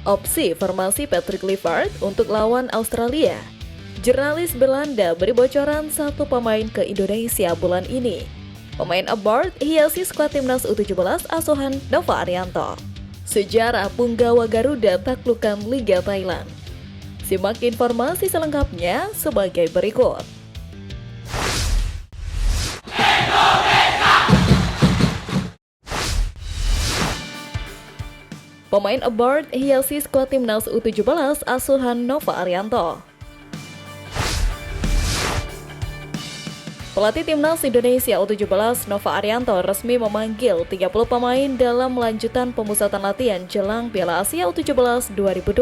Opsi formasi Patrick Kluivert untuk lawan Australia. Jurnalis Belanda beri bocoran satu pemain ke Indonesia bulan ini. Pemain abroad hiasi skuad timnas U17 asuhan Nova Arianto. Sejarah punggawa Garuda taklukkan Liga Thailand. Simak informasi selengkapnya sebagai berikut. Pemain abroad hiasi skuad timnas U17 asuhan Nova Arianto. Pelatih timnas Indonesia U17 Nova Arianto resmi memanggil 30 pemain dalam lanjutan pemusatan latihan jelang Piala Asia U17 2025.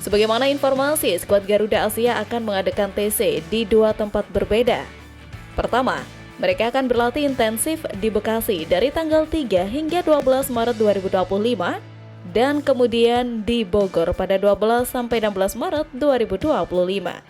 Sebagaimana informasi, skuad Garuda Asia akan mengadakan TC di dua tempat berbeda. Pertama, mereka akan berlatih intensif di Bekasi dari tanggal 3 hingga 12 Maret 2025 dan kemudian di Bogor pada 12 sampai 16 Maret 2025.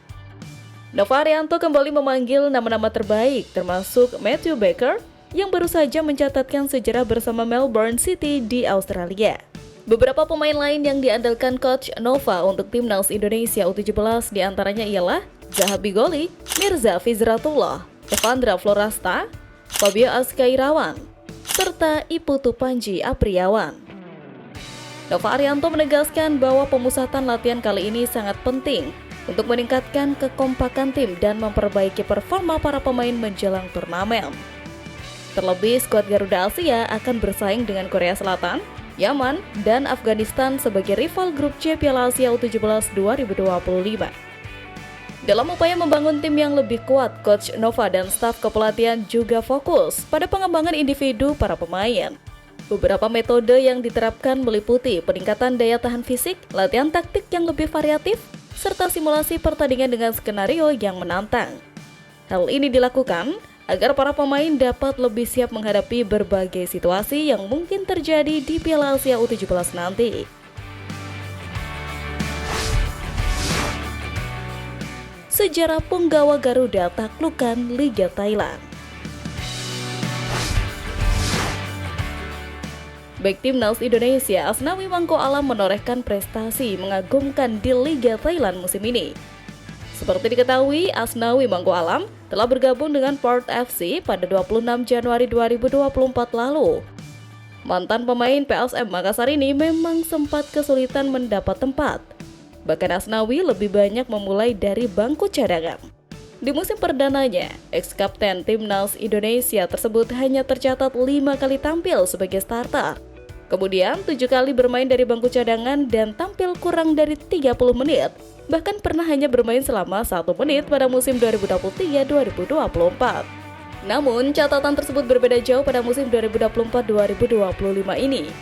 Nova Arianto kembali memanggil nama-nama terbaik termasuk Matthew Baker yang baru saja mencatatkan sejarah bersama Melbourne City di Australia. Beberapa pemain lain yang diandalkan coach Nova untuk timnas Indonesia U17 diantaranya ialah Zahabi Goli, Mirza Fizratullah, Evandra Florasta, Fabio Azkairawan, serta Iputu Panji Apriawan. Nova Arianto menegaskan bahwa pemusatan latihan kali ini sangat penting untuk meningkatkan kekompakan tim dan memperbaiki performa para pemain menjelang turnamen. Terlebih, skuad Garuda Asia akan bersaing dengan Korea Selatan, Yaman, dan Afghanistan sebagai rival grup C Piala Asia U17 2025. Dalam upaya membangun tim yang lebih kuat, Coach Nova dan staf kepelatihan juga fokus pada pengembangan individu para pemain. Beberapa metode yang diterapkan meliputi peningkatan daya tahan fisik, latihan taktik yang lebih variatif, serta simulasi pertandingan dengan skenario yang menantang. Hal ini dilakukan agar para pemain dapat lebih siap menghadapi berbagai situasi yang mungkin terjadi di Piala Asia U17 nanti. Sejarah punggawa Garuda taklukkan Liga Thailand. Back timnas Indonesia Asnawi Mangko Alam menorehkan prestasi mengagumkan di Liga Thailand musim ini. Seperti diketahui, Asnawi Mangko Alam telah bergabung dengan Port FC pada 26 Januari 2024 lalu. Mantan pemain PSM Makassar ini memang sempat kesulitan mendapat tempat. Bahkan Asnawi lebih banyak memulai dari bangku cadangan. Di musim perdananya, ex-kapten timnas Indonesia tersebut hanya tercatat 5 kali tampil sebagai starter. Kemudian 7 kali bermain dari bangku cadangan dan tampil kurang dari 30 menit. Bahkan pernah hanya bermain selama 1 menit pada musim 2023-2024. Namun, catatan tersebut berbeda jauh pada musim 2024-2025 ini.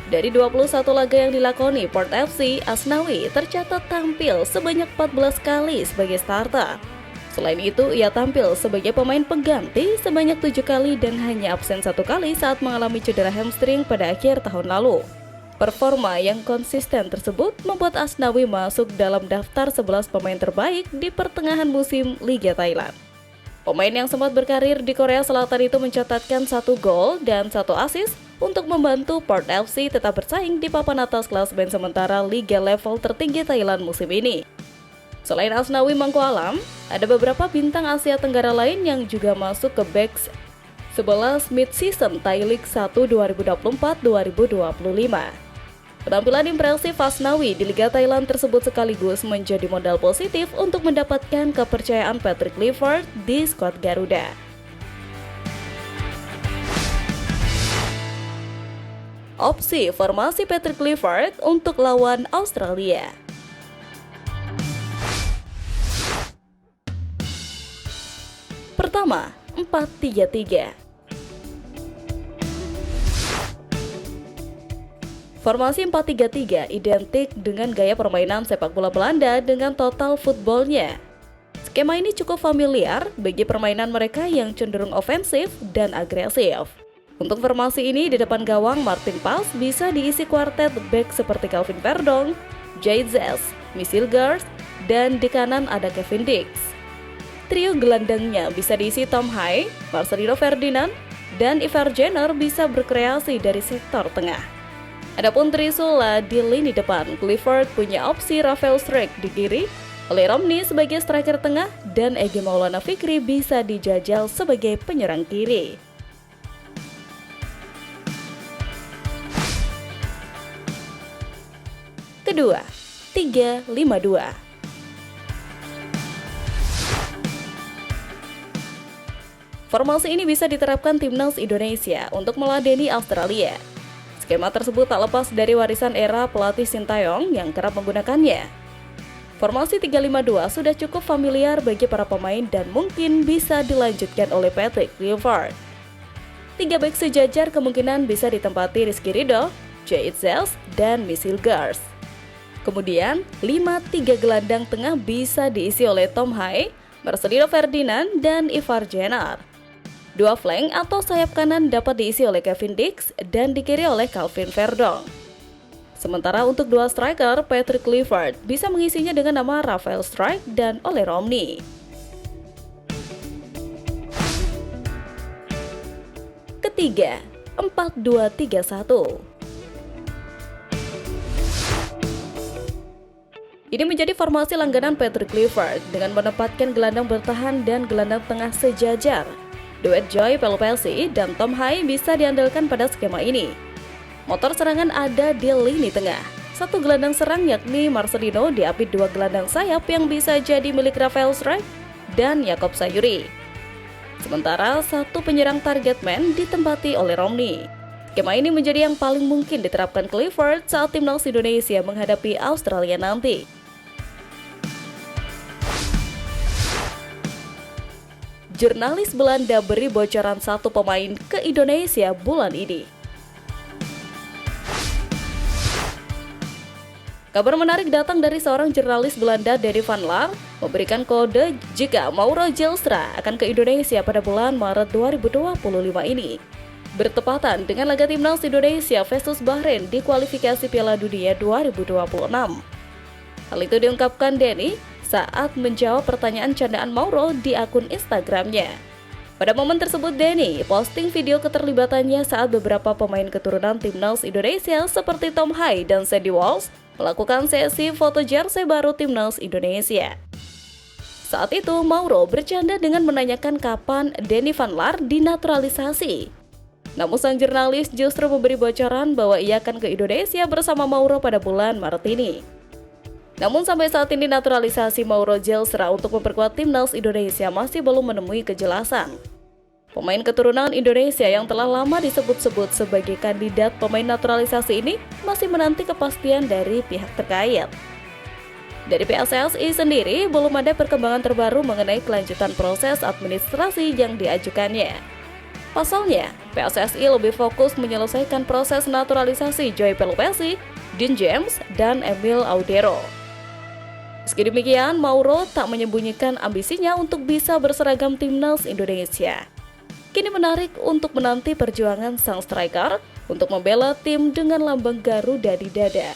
Dari 21 laga yang dilakoni Port FC, Asnawi tercatat tampil sebanyak 14 kali sebagai starter. Selain itu, ia tampil sebagai pemain pengganti sebanyak 7 kali dan hanya absen 1 kali saat mengalami cedera hamstring pada akhir tahun lalu. Performa yang konsisten tersebut membuat Asnawi masuk dalam daftar 11 pemain terbaik di pertengahan musim Liga Thailand. Pemain yang sempat berkarir di Korea Selatan itu mencatatkan 1 gol dan 1 assist untuk membantu Port FC tetap bersaing di papan atas klasemen sementara Liga level tertinggi Thailand musim ini. Selain Asnawi Mangko Alam, ada beberapa bintang Asia Tenggara lain yang juga masuk ke BEX 11 mid-season Thai League 1 2024-2025. Penampilan impresif Asnawi di Liga Thailand tersebut sekaligus menjadi modal positif untuk mendapatkan kepercayaan Patrick Kluivert di skuad Garuda. Opsi formasi Patrick Kluivert untuk lawan Australia. Pertama, 4-3-3. Formasi 4-3-3 identik dengan gaya permainan sepak bola Belanda dengan total footballnya. Skema ini cukup familiar bagi permainan mereka yang cenderung ofensif dan agresif. Untuk formasi ini, di depan gawang Martin Pas bisa diisi kuartet back seperti Calvin Verdong, Jay Zes, Misil Gers, dan di kanan ada Kevin Dix. Trio gelandangnya bisa diisi Tom Hai, Marcelino Ferdinand, dan Ivar Jenner bisa berkreasi dari sektor tengah. Adapun Trisula di lini depan, Clifford punya opsi Rafael Struijk di kiri, Oleh Romney sebagai striker tengah, dan Egy Maulana Fikri bisa dijajal sebagai penyerang kiri. Kedua, 3-5-2. Formasi ini bisa diterapkan timnas Indonesia untuk meladeni Australia. Skema tersebut tak lepas dari warisan era pelatih Sintayong yang kerap menggunakannya. Formasi 3-5-2 sudah cukup familiar bagi para pemain dan mungkin bisa dilanjutkan oleh Patrick Kluivert. 3 bek sejajar kemungkinan bisa ditempati Rizky Ridho, Jay Itzels, dan Misil Gars. Kemudian, 5-3 gelandang tengah bisa diisi oleh Tom Hai, Marcelino Ferdinand, dan Ivar Jenner. 2 flank atau sayap kanan dapat diisi oleh Kevin Dix dan di kiri oleh Calvin Verdong. Sementara untuk 2 striker, Patrick Kluivert bisa mengisinya dengan nama Rafael Struijk dan Oleh Romney. Ketiga, 4-2-3-1. Ini menjadi formasi langganan Patrick Kluivert dengan menempatkan gelandang bertahan dan gelandang tengah sejajar. Duet Joy Pelupelsi dan Tom Hai bisa diandalkan pada skema ini. Motor serangan ada di lini tengah. 1 gelandang serang yakni Marcelino diapit 2 gelandang sayap yang bisa jadi milik Rafael Struijk dan Yacob Sayuri. Sementara 1 penyerang target man ditempati oleh Romney. Skema ini menjadi yang paling mungkin diterapkan Kluivert saat timnas Indonesia menghadapi Australia nanti. Jurnalis Belanda beri bocoran 1 pemain ke Indonesia bulan ini. Kabar menarik datang dari seorang jurnalis Belanda, Danny van Laar, memberikan kode jika Mauro Zylstra akan ke Indonesia pada bulan Maret 2025 ini. Bertepatan dengan laga timnas Indonesia versus Bahrain di kualifikasi Piala Dunia 2026. Hal itu diungkapkan Danny saat menjawab pertanyaan candaan Mauro di akun Instagramnya. Pada momen tersebut, Danny posting video keterlibatannya saat beberapa pemain keturunan timnas Indonesia seperti Tom Hai dan Sandy Walsh melakukan sesi foto jersey baru timnas Indonesia. Saat itu, Mauro bercanda dengan menanyakan kapan Danny van Laar dinaturalisasi. Namun sang jurnalis justru memberi bocoran bahwa ia akan ke Indonesia bersama Mauro pada bulan Maret ini. Namun sampai saat ini naturalisasi Mauro Zylstra untuk memperkuat timnas Indonesia masih belum menemui kejelasan. Pemain keturunan Indonesia yang telah lama disebut-sebut sebagai kandidat pemain naturalisasi ini masih menanti kepastian dari pihak terkait. Dari PSSI sendiri, belum ada perkembangan terbaru mengenai kelanjutan proses administrasi yang diajukannya. Pasalnya, PSSI lebih fokus menyelesaikan proses naturalisasi Joy Pelupelsi, Dean James, dan Emil Audero. Meski demikian, Mauro tak menyembunyikan ambisinya untuk bisa berseragam timnas Indonesia. Kini menarik untuk menanti perjuangan sang striker untuk membela tim dengan lambang Garuda di dada.